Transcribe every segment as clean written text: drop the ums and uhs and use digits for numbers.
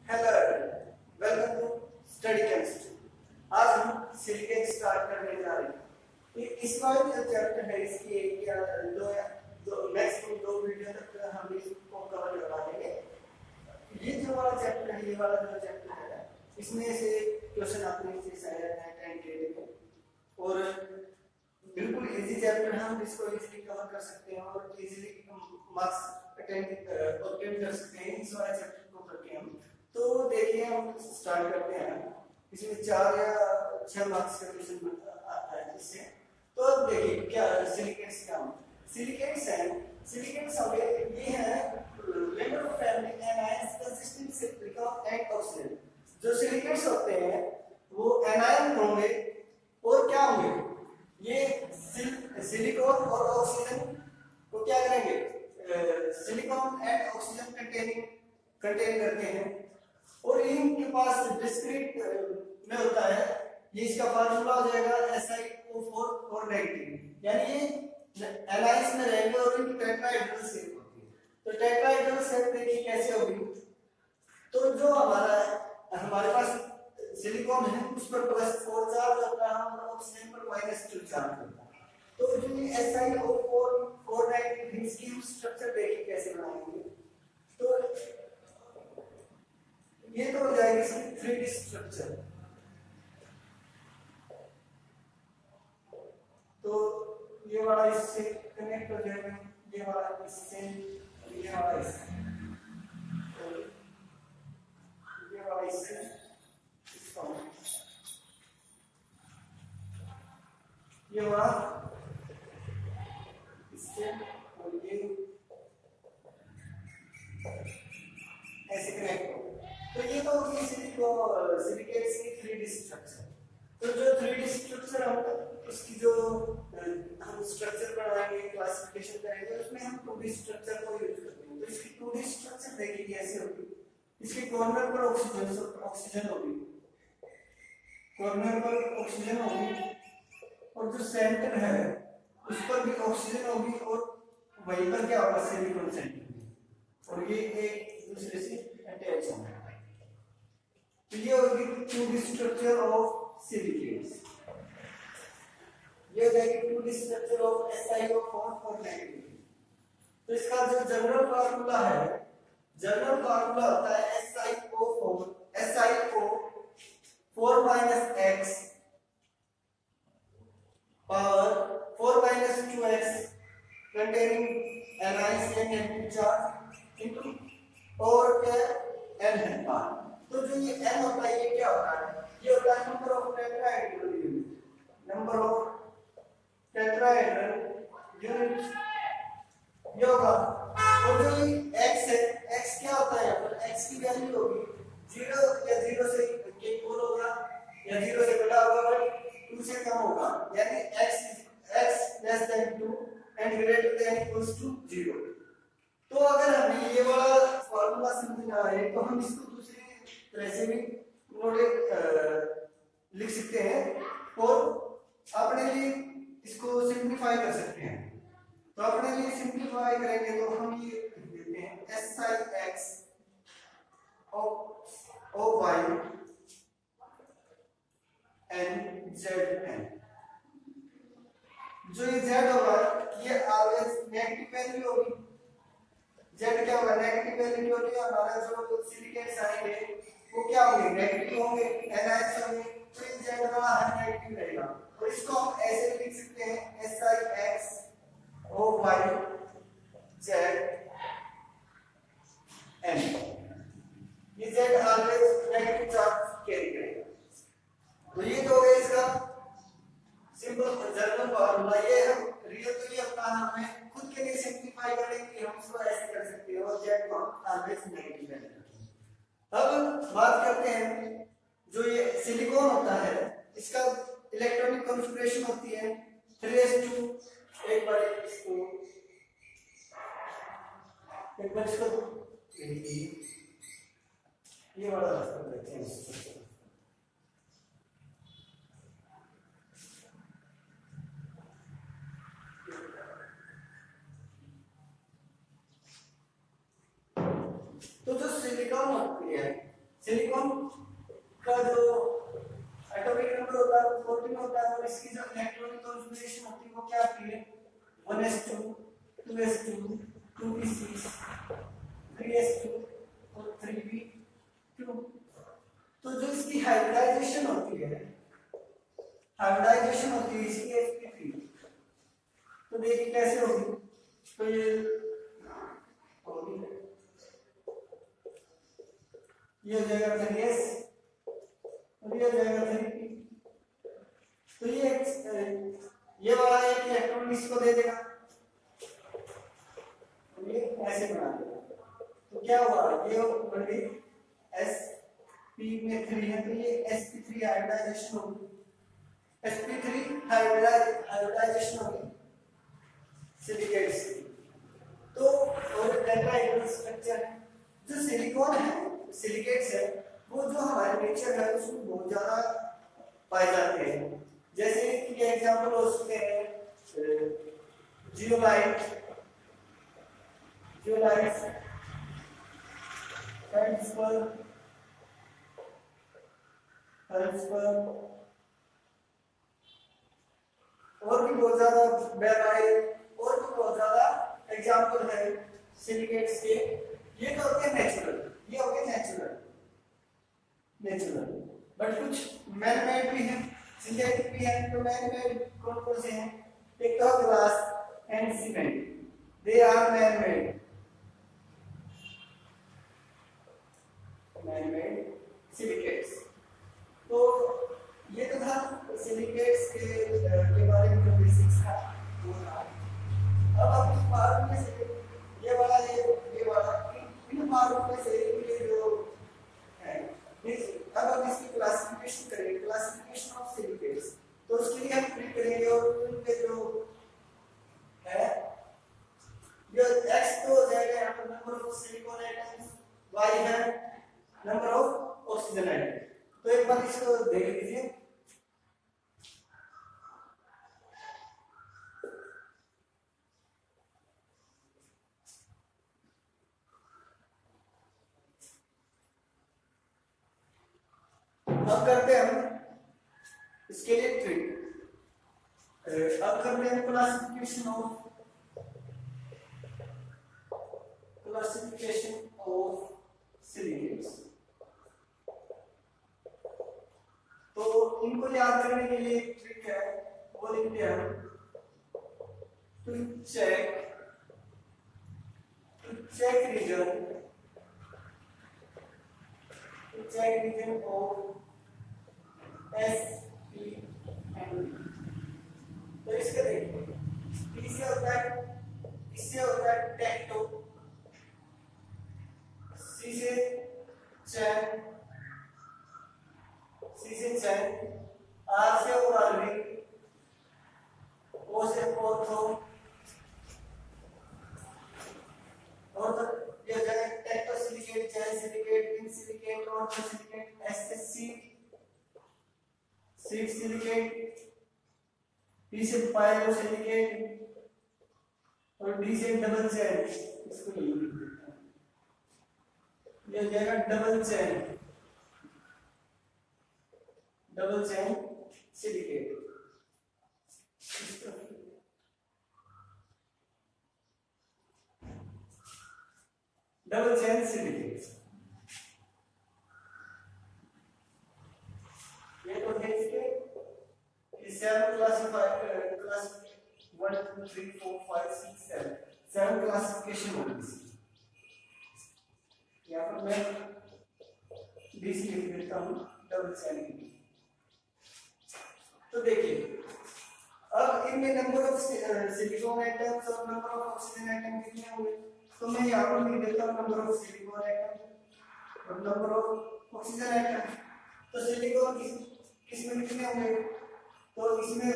Hello welcome to study chemistry. आज हम silicon start करने जा रहे हैं। इस बार जो चैप्टर है इसकी एक या दो मैक्सिमम 2 वीडियो तक हम इसको कवर करवा देंगे। ये जो वाला चैप्टर है, ये वाला जो चैप्टर है, इसमें से क्वेश्चन आपने से शायद 98 में और बिल्कुल इजी चैप्टर है। हम इसको इजीली कवर कर सकते हैं और इजीली मार्क्स ऑब्टेन कर सकते हैं इस वाले चैप्टर को करके हम। तो देखिए हम स्टार्ट करते हैं। इसमें 4 या 6 मार्क्स का क्वेश्चन आता है इससे। तो अब देखिए क्या सिलिकॉन्स का सिलिकॉन्स है। सिलिकॉन्स हो गए, ये है member of family anions consisting silicon of and oxygen. जो सिलिकॉन्स होते हैं वो एनायन होंगे और क्या होंगे, ये सिलिकॉन और ऑक्सीजन को क्या करेंगे, सिलिकॉन एंड ऑक्सीजन कंटेन करते हैं। और इनके पास डिस्क्रीट में होता है, ये इसका फार्मूला हो जाएगा SiO4 और नेगेटिव, यानी ये एनायंस में रहेंगे और इनकी टेट्राहेड्रल शेप होती है। तो टेट्राहेड्रल शेप देखिए कैसे होगी। तो जो हमारे पास सिलिकॉन है उस पर +4 चार्ज होता है और ऑक्सीजन पर -2 चार्ज होता है। तो जो ये SiO4 नेगेटिव इसकी स्ट्रक्चर देखिए कैसे बनाएंगे। तो ये तो हो जाएगी इसकी 3D स्ट्रक्चर। तो ये वाला इससे कनेक्ट हो जाएगा, ये वाला इससे, ये वाला इससे, तो ये वाला इससे, इसका ये वाला इससे और ये ऐसे कनेक्ट हो। तो ये तो होगी सिलिकेट्स की 3D स्ट्रक्चर। तो जो 3D स्ट्रक्चर हम उसकी जो हम स्ट्रक्चर बनाएंगे, क्लासिफिकेशन करेंगे, उसमें हम 2D स्ट्रक्चर को यूज करते हैं। तो इसकी 2D स्ट्रक्चर देखिए कैसे होगी। इसके कॉर्नर पर ऑक्सीजन होगी, कॉर्नर पर ऑक्सीजन होगी और जो सेंटर है उस पर भी ऑक्सीजन होगी और वहीं पर क्या होगा, सिलिकॉन सेंटर, और ये एक दूसरे से अटैच होंगे। तो ये होगी 2D स्ट्रक्चर ऑफ सिलिकेट्स। ये हो जाएगी 2D स्ट्रक्चर ऑफ SiO4 और नेगेटिव। तो इसका जो जनरल फार्मूला है, जनरल फार्मूला होता है SiO4 4 - x power 4 - 2x containing anions and negative charge into और क्या n है पार। तो जो ये n होता है ये क्या होता है, ये होता है number of tetrahedral unit, number of tetrahedral unit ये होगा। और जो ये x है, x क्या होता है, यहाँ पर x की वैल्यू होगी 0 या 0 से इक्वल होगा या 0 से बड़ा होगा और 2 से कम होगा, यानी x less than 2 and greater than equals to 0। तो अगर हमें ये वाला फार्मूला समझना है तो हम इसको दूसरी तरह से भी लिख सकते हैं और अपने लिए इसको सिंपलीफाई कर सकते हैं। तो अपने लिए सिंपलीफाई करेंगे तो हम ये लिख देते हैं SiX O Y N ZN। जो ये Z होगा ये ऑलवेज नेगेटिव वैल्यू होगी। Z क्या होगा, नेगेटिव वैल्यू होगी। हमारा जो सिलिकेट्स आएंगे वो क्या होंगे, नेगेटिव होंगे, एनायंस होंगे। तो ये Z वाला हर नेगेटिव रहेगा। और इसको हम ऐसे लिख सकते हैं SiX O Y Z N। ये Z always negative charge carry करेगा। तो ये तो हो गया इसका सिंपल जनरल फार्मूला। ये हम रियल तो ये अपना हमें खुद के लिए सिंपलीफाई करेंगे कि हम इसको ऐसे कर सकते हैं और Z को ऑलवेज नेगेटिव लेंगे। अब बात करते हैं जो ये सिलिकॉन होता है इसका इलेक्ट्रॉनिक कॉन्फ़िगरेशन होती है 3s2। एक बार इसको ये वाला रास्ता देखते हैं। तो जो सिलिकॉन होती है सिलिकॉन का जो एटॉमिक नंबर होता है वो 14 होता है और इसकी जो इलेक्ट्रॉनिक कॉन्फ़िगरेशन होती है वो क्या आती है 1s2 2s2 2p6 3s2 और 3p2। तो जो इसकी हाइब्रिडाइजेशन होती है इसकी sp3, तो देखिए कैसे होगी। तो ये होगी, ये हो जाएगा 3s और ये हो जाएगा 3p। तो ये वाला एक इलेक्ट्रॉन इसको दे देगा, तो ये ऐसे बना देगा। तो क्या हुआ, ये बन गई sp में 3 है तो ये sp3 हाइब्रिडाइजेशन होगी, sp3 हाइब्रिडाइजेशन होगी सिलिकेट से। तो और टेट्राहेड्रल स्ट्रक्चर है। जो सिलिकॉन है सिलिकेट्स है वो जो हमारे नेचर है उसमें बहुत ज्यादा पाए जाते हैं। जैसे कि एग्जांपल हो सकते हैं जियोलाइट, फेल्ड्सपर और भी बहुत ज्यादा बेराइट और भी बहुत ज्यादा एग्जांपल है सिलिकेट्स के। ये तो होते हैं नेचुरल, ये हो गए नेचुरल, बट कुछ मैन मेड भी हैं, सिंथेटिक भी हैं। तो मैन मेड कौन कौन से हैं? एक तो glass and cement, they are man made silicates. तो ये तो था सिलिकेट्स के बारे में जो बेसिक्स था वो था। अब आप इस पार्ट में से ये वाला इन पार्ट में से ये जो है अब हम इसकी क्लासिफिकेशन करेंगे, क्लासिफिकेशन ऑफ सिलिकेट्स। तो उसके लिए हम प्रिंट करेंगे और उनके जो है जो x तो हो जाएगा यहाँ पर number of silicon atoms, y है नंबर ऑफ ऑक्सीजन एटम। तो एक बार इसको देख लीजिए। अब करते हैं हम इसके लिए ट्रिक। अब करते हैं क्लासिफिकेशन ऑफ सिलिकेट्स। तो इनको याद करने के लिए एक ट्रिक है, वो लिखते हैं हम to check region of S, P and D। तो इसका देखिए इससे होता है टेक्टो, C से चैन, R से ऑर्बिट, O से ऑर्थो, और तो ये जगह tectosilicate, chain silicate, ring silicate, orthosilicate, S से सीड सिलिकेट, P से पायलो सिलिकेट और D से डबल चैन। इसको ये हो जाएगा डबल चैन सिलिकेट। डबल चैन सिलिकेट ये तो है इसके seven classified class 1 2 3 4 5 6 7 seven classification होगी। यहाँ पर मैं डीसी लिख देता हूँ डबल चैन की। तो देखिए अब इनमें नंबर ऑफ सिलिकॉन एटम्स और नंबर ऑफ ऑक्सीजन एटम कितने हुए। तो मैं यहाँ पर लिख देता हूँ नंबर ऑफ सिलिकॉन एटम और नंबर ऑफ ऑक्सीजन एटम। तो सिलिकॉन किसमें कितने हुए, तो इसमें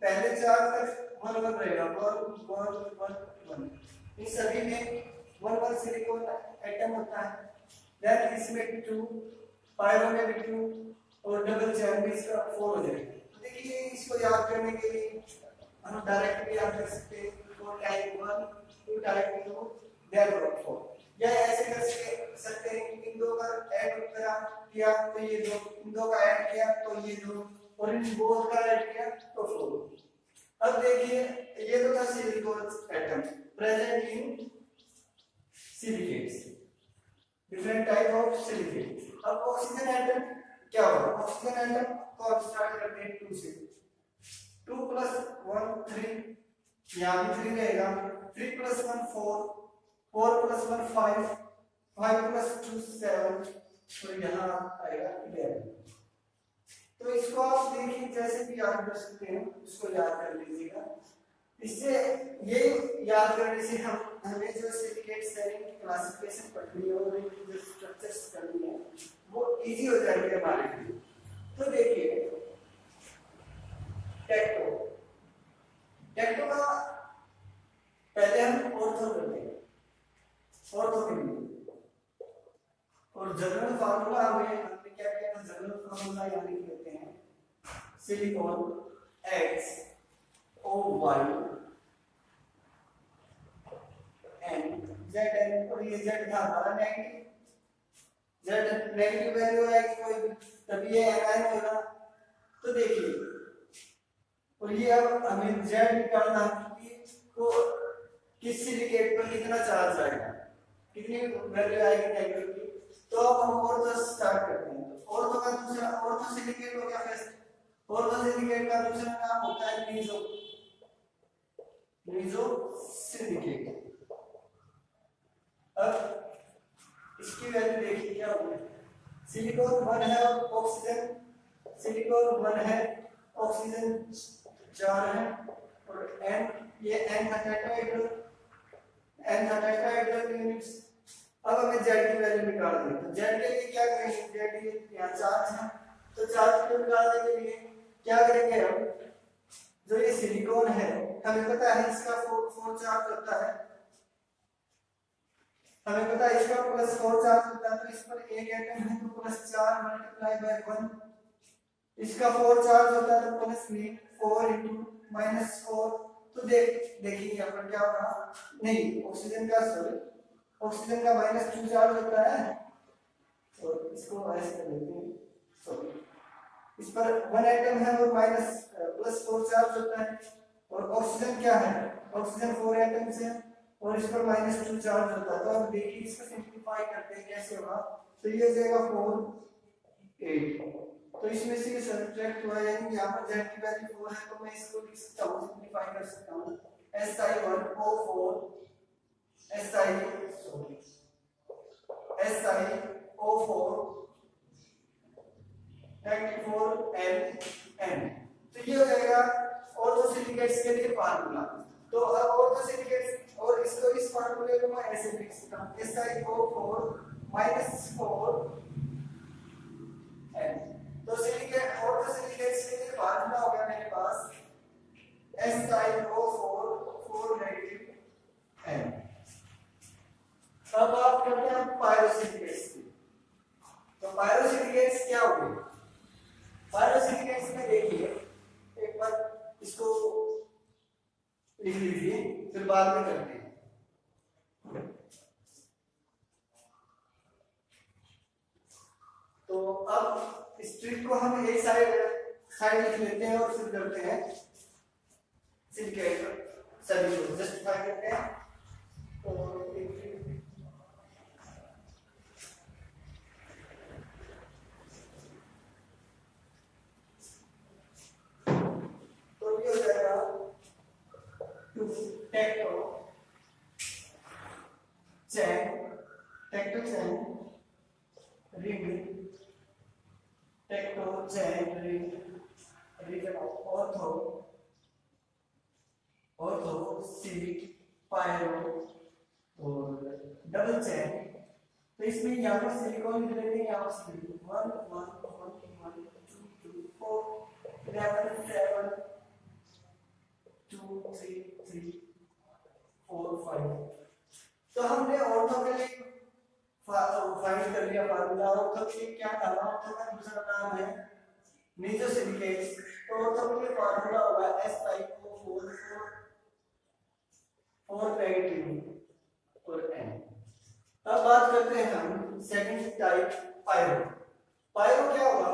पहले चार तक 1 1 रहेगा, 1 1 1 1। इन सभी में 1 1 सिलिकॉन एटम होता है। देन इसमें 2, पायरो में भी 2 और डबल चैन में इसका 4 हो जाएगा। तो देखिए इसको याद करने के लिए हम डायरेक्ट भी याद कर सकते हैं। 4 टाइप 1 2 टाइप 2 देन 4। या ऐसे कर सकते हैं कि इन दो का ऐड किया तो ये दो, इन दो का ऐड किया तो ये दो, और इन बोथ का ऐड किया तो 4। अब देखिए ये तो था silicon atom present in silicates, different type of silicate. अब ऑक्सीजन एटम क्या होगा? ऑक्सीजन एटम को अब स्टार्ट करते हैं 2 से। 2 + 1 3, यहाँ भी 3 रहेगा, 3 + 1 4, 4 + 1 5, 5 + 2 7, तो यहाँ आएगा 11। तो इसको आप देखिए जैसे भी याद कर सकते हैं उसको याद कर लीजिएगा। इससे ये याद करने से हमें जो सिलिकेट शेयरिंग की क्लासिफिकेशन पढ़नी है और जो स्ट्रक्चर्स करनी है वो इजी हो जाएगी हमारे लिए। तो देखिए टेक्टो का पहले हम ऑर्थो करते हैं, ऑर्थो के लिए, और जनरल फार्मूला हमने क्या किया था? जनरल फार्मूला यानी कहते हैं सिलिकॉन XOY N ZN, और ये Z था हमारा नेगेटिव, Z नेगेटिव वैल्यू है कोई तभी ये एनायन होगा। तो देखिए, और ये अब हमें Z निकालना है कि तो किस सिलिकेट पर कितना चार्ज आएगा, कितनी वैल्यू आएगी नेगेटिव की। तो अब हम ऑर्थो स्टार्ट करते हैं। तो ऑर्थो का दूसरा, ऑर्थो सिलिकेट हो गया फर्स्ट, ऑर्थो सिलिकेट का दूसरा नाम होता है मीजो, मीजो सिलिकेट। अब इसकी वैल्यू देखिए क्या होगी। सिलिकॉन 1 है और ऑक्सीजन, सिलिकॉन 1 है, ऑक्सीजन 4 है, और N ये N था टेट्राहेड्रल, N था टेट्राहेड्रल यूनिट्स। अब हमें Z की वैल्यू निकालनी है। तो Z के लिए क्या करेंगे? Z ये यहाँ चार्ज है, तो चार्ज को निकालने के लिए क्या करेंगे हम? जो ये सिलिकॉन है हमें पता है इसका 4 चार्ज होता है, हमें पता है इसका +4 चार्ज होता है, तो इस पर एक एटम है तो +4 × 1, इसका 4 चार्ज होता है तो +3 4 × -4। तो देखिए यहाँ पर क्या होगा, नहीं ऑक्सीजन का ऑक्सीजन का -2 चार्ज होता है, तो इसको ऐसे कर लेते हैं, सॉरी इस पर 1 एटम है और +4 चार्ज होता है, और ऑक्सीजन क्या है? ऑक्सीजन 4 एटम्स है और इस पर -2 चार्ज होता है। तो अब देखिए इसको सिंपलीफाई करते हैं कैसे होगा। तो ये हो जाएगा 4 8, तो इसमें से सब्ट्रैक्ट हुआ, यानी यहाँ पर Z की वैल्यू 4 है तो मैं इसको लिख सकता हूँ, सिंपलीफाई कर सकता हूँ Si1O4 SiO4 94N। तो ये हो जाएगा ऑर्थो सिलिकेट्स के लिए फार्मूला। तो अब ऑर्थो सिलिकेट्स और इसको इस फार्मूले को मैं ऐसे लिख सकता हूँ SiO4 -4 N। तो सिलिकेट ऑर्थो सिलिकेट्स के लिए फार्मूला हो गया मेरे पास SiO4 4 N। अब बात करते हैं पायरोसिलिकेट्स की। तो पायरोसिलिकेट्स क्या हो गए? पायरोसिलिकेट्स में देखिए एक बार इसको लिख लीजिए, फिर बाद में करते हैं। तो अब इस ट्रिक को हम एक साइड लिख लेते हैं और फिर करते हैं सिलिकेट सभी को जस्टिफाई करते हैं। तो ये हो जाएगा टेक्टो चैन रिंग ऑर्थो सिलिक पायरो और डबल चैन। तो इसमें यहाँ पर सिलिकॉन लिख लेते हैं, यहाँ पर सिलिकॉन 1 1 1 2 2 4 11 7 2 3 3 4 5। तो हमने ऑर्थो के लिए फाइंड कर लिया फार्मूला। ऑर्थो के लिए क्या था? ऑर्थो का दूसरा नाम है मेसोसिलिकेट्स। तो ऑर्थो के लिए फार्मूला होगा SiO4 4 नेगेटिव और N। अब बात करते हैं हम सेकंड टाइप पायरो। पायरो क्या होगा?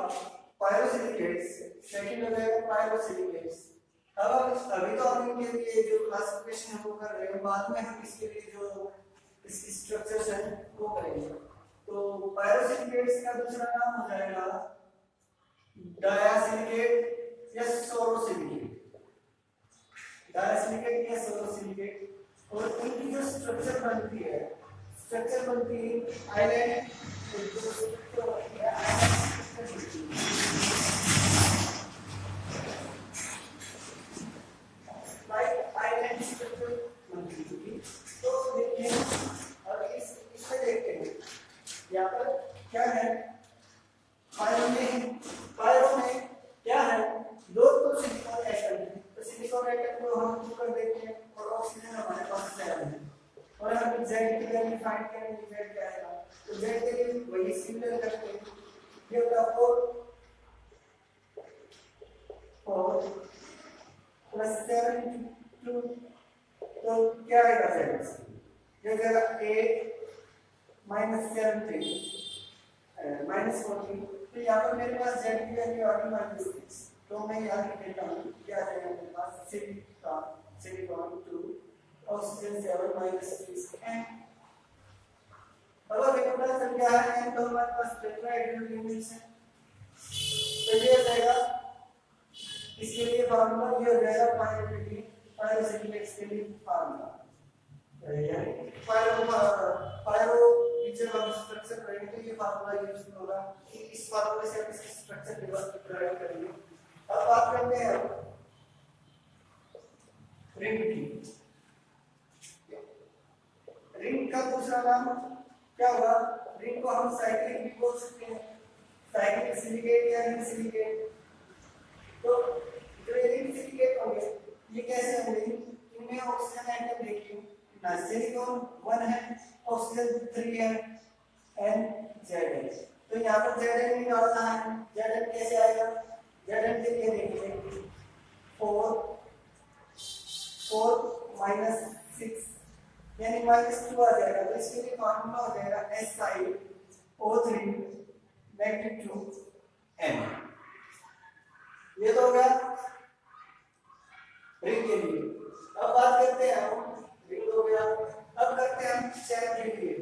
पायरोसिलिकेट्स। सेकंड हो जाएगा पायरोसिलिकेट्स। अब हम अभी तो हम इनके लिए जो क्लासिफिकेशन है वो कर रहे हैं, बाद में हम इसके लिए जो इसकी स्ट्रक्चर्स है वो करेंगे। तो पायरोसिलिकेट्स का दूसरा नाम हो जाएगा डायासिलिकेट या सोरोसिलिकेट। डायासिलिकेट या सोरोसिलिकेट। और इनकी जो स्ट्रक्चर बनती है आइलैंड लाइक आइलैंड स्ट्रक्चर बनती है। तो देखिए अब इसमें देखते हैं यहाँ पर क्या है। पायरो में क्या है? दो तो सिलिकॉन एटम है, तो सिलिकॉन एटम को हम कर देते हैं और ऑक्सीजन हमारे पास 7 है और हम Z की वैल्यू फाइंड करेंगे। Z क्या आएगा? तो Z के लिए वही सिमिलर करते हैं। ये होगा 4 प्लस 7 2, तो क्या आएगा Z? ये जाएगा 8 माइनस 73 माइनस 14। तो यहाँ पर मेरे पास Z की वैल्यू आ गई -6, तो मैं यहाँ लिख देता हूँ क्या आ जाएगा मेरे पास सिलिकॉन 2 ऑक्सीजन 7 माइनस 6 n। अब रेगुलर संख्या है n, तो हमारे पास टेट्राहेड्रल यूनिट्स है। तो ये हो जाएगा इसके लिए फार्मूला, ये हो जाएगा पायरोसिलिकेट्स के लिए फार्मूला। पायरो नीचे वाला स्ट्रक्चर रहेगा तो ये फार्मूला यूज होगा। इस फार्मूले से हम इसकी स्ट्रक्चर डिराइव करेंगे। अब बात करते हैं रिंग की। रिंग का दूसरा नाम क्या होगा? रिंग को हम साइक्लिक भी बोल सकते हैं, साइक्लिक सिलिकेट या रिंग सिलिकेट। तो जो रिंग सिलिकेट होंगे ये कैसे होंगे? इनमें ऑक्सीजन एटम देखिए ना, सिलिकॉन 1 है, ऑक्सीजन 3 है, N Z है। तो यहाँ पर Zn निकालना है। Zn कैसे आएगा? Zn के लिए देखिए 4 माइनस 6 यानी -2 आ जाएगा। तो इसके लिए फॉर्मूला हो जाएगा SiO3 -2n। ये तो हो गया रिंग के लिए। अब बात करते हैं हम, रिंग हो गया, अब करते हैं हम चैन के लिए,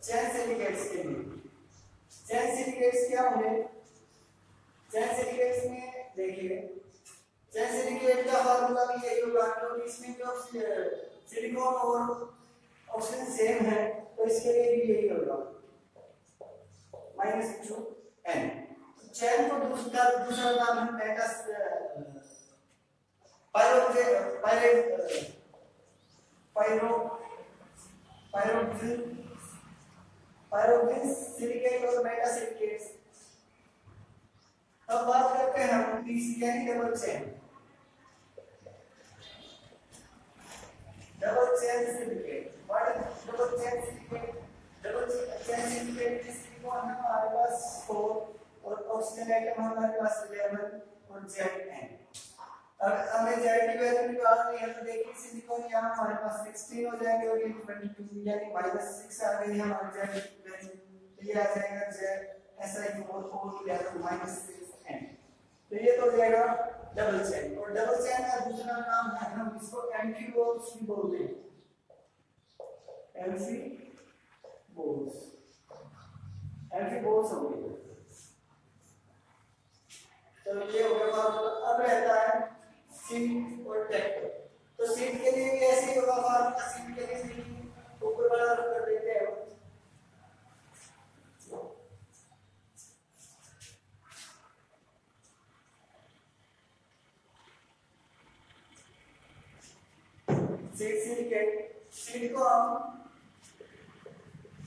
चैन सिलिकेट्स के लिए। चैन सिलिकेट्स क्या होंगे? चैन सिलिकेट्स में देखिए चैन सिलिकेट का फार्मूला भी यही होगा, क्योंकि इसमें जो सिलिकॉन और ऑक्सीजन सेम है तो इसके लिए भी यही होगा -2n। चैन को दूसरा नाम हम पायरोक्सिन सिलिकेट और मेटा सिलिकेट्स। अब बात करते हैं हम पीसी यानी double chain. Double chain silicate, what is double chain silicate? Double chain silicate silicon हमारे पास 4 और ऑक्सीजन एटम हमारे पास 11 और Zn। अब हमें Z की वैल्यू निकालनी है, तो देखिए सिलिकॉन यहाँ हमारे पास 16 हो जाएंगे और ये 22 यानी -6 आ गई हमारी Z की वैल्यू। तो ये आ जाएगा Si4 -6n। तो ये तो हो जाएगा डबल चैन। और डबल चैन का दूसरा नाम है, हम इसको एम्फीबोल्स भी बोलते हैं, एम्फीबोल्स हो गए। तो ये हो गया। अब रहता है सीट और टेक। तो सीट के लिए भी ऐसे ही होगा फार्मूला। सीट के लिए ऊपर वाला रख कर देते हैं। सीट सिलिकेट, सीट को हम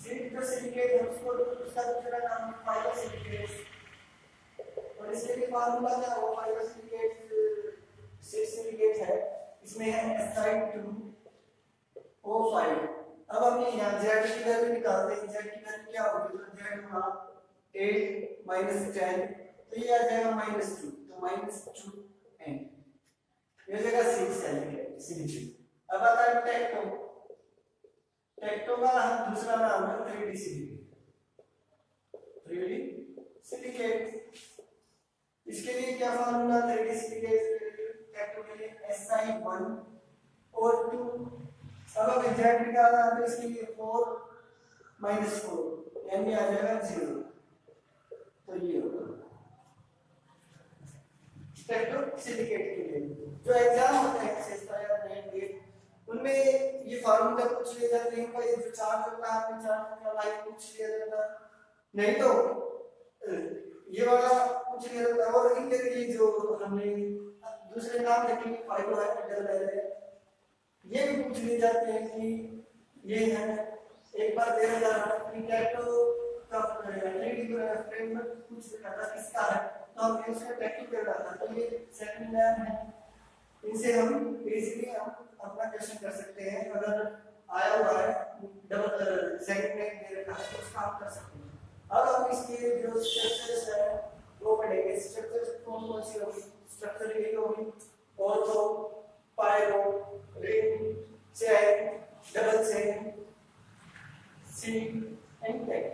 सीट जो सिलिकेट है उसको उसका दूसरा नाम पायरोसिलिकेट। और इसके लिए फार्मूला क्या होगा? पायरोसिलिकेट सीट सिलिकेट है, इसमें है Si2O5। अब हम यहाँ Z की वैल्यू निकालते हैं। Z की वैल्यू क्या होगी? तो Z होगा 8 -10, तो ये आ जाएगा -2, तो -2n। ये जगह 6 है सिलिकेट। अब आता है टेक्टो। टेक्टो का दूसरा नाम है 3D सिलिकेट। 3D सिलिकेट, इसके लिए क्या फार्मूला 3D सिलिकेट टेक्टो के लिए Si1O2। अब एग्जैक्ट निकालना है तो इसके लिए 4 - 4 यानी आ जाएगा 0। तो ये होगा टेक्टो सिलिकेट के लिए जो एग्जाम होते हैं सेस्टा या नेट गेट, उनमें ये फार्मूला पूछ लिए जाते हैं। कोई जो चार्ज होता है अपने चार्ज का लाइन पूछ लिया जाता है, नहीं तो ये वाला पूछ लिया जाता है। और इनके लिए जो हमने दूसरे नाम लिखेंगे फाइबर है डबल है, ये भी पूछ लिए जाते हैं कि ये है। एक बार दे रहा था कि टेक्टो का 3D फ्रेमवर्क पूछ रहा था किसका है, तो हमने उसका टेक्टो कर रहा था। तो ये सेकंड लैब है, इनसे हम इजीली हम अपना क्वेश्चन कर सकते हैं। अगर आया हुआ है डबल सेकंड में दे रखा है तो उसका आप कर सकते हैं। अब हम इसके जो स्ट्रक्चर्स है वो पढ़ेंगे। स्ट्रक्चर्स कौन कौन सी होगी? स्ट्रक्चर ये होगी ortho, pyro, ring, chain, double chain, C and take.